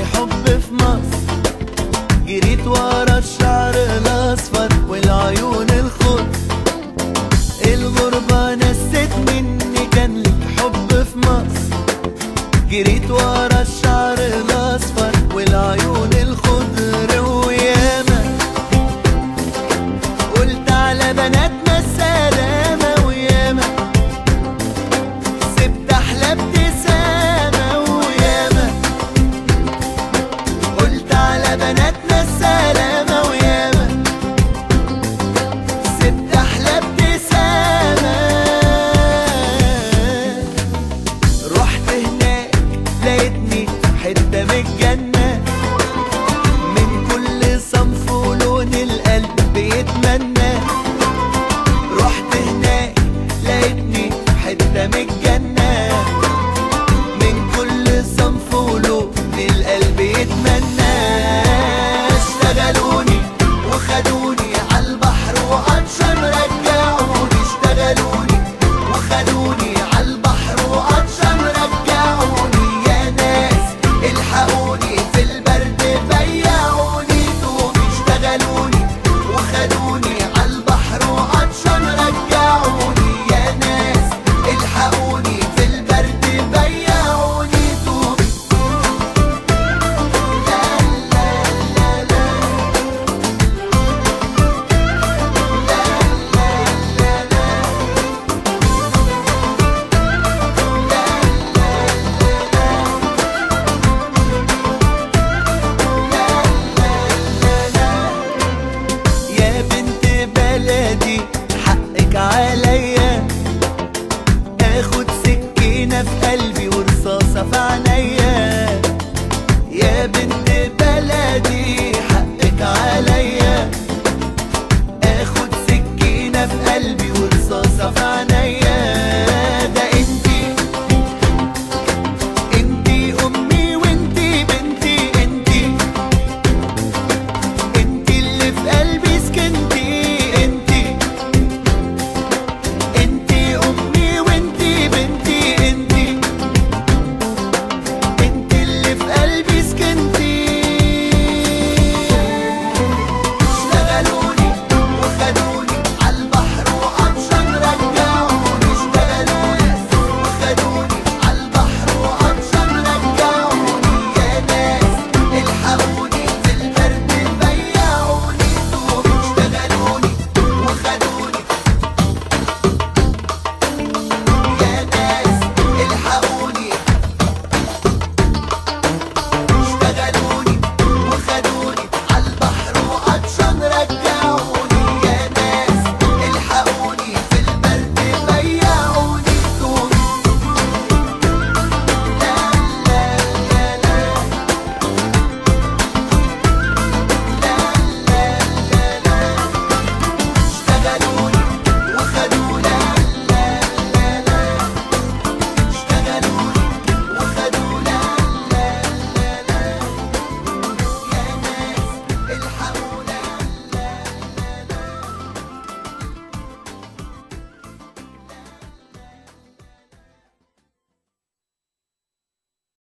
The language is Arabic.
لي حب في مصر، جريت ورا الشعر الاصفر والعيون الخضر. الغربة نست مني كان لي حب في مصر، جريت ورا الشعر الاصفر والعيون الخضر. وياما قلت على بناتنا السلامة، وياما سبت احلى ابتسامة، وياما قلت على بناتنا السلامة، وياما سبت احلى ابتسامة. رحت هناك لقيتني حتة من الجنة، من كل صنف ولون القلب بيتمنى. رحت هناك لقيتني حتة من الجنة، من كل صنف ولون القلب يتمنى. اشتغلوني وخدوني عالبحر وعطشان رجعوني، اشتغلوني وخدوني عالبحر وعطشان رجعوني. يا ناس الحقوني في البرد بيعوني دوبي، اشتغلوني وخدوني عالبحر وعطشان رجعوني. يا ناس الحقوني في البرد بيعوني دوبي. لا لا لا لا لا لا لا يا بنت بلدي حقك عليا، اخد سكينة في قلبي ورصاصة في عينيا. يا بنت بلدي حقك عليا، اخد سكينة في قلبي ورصاصة في عينيا.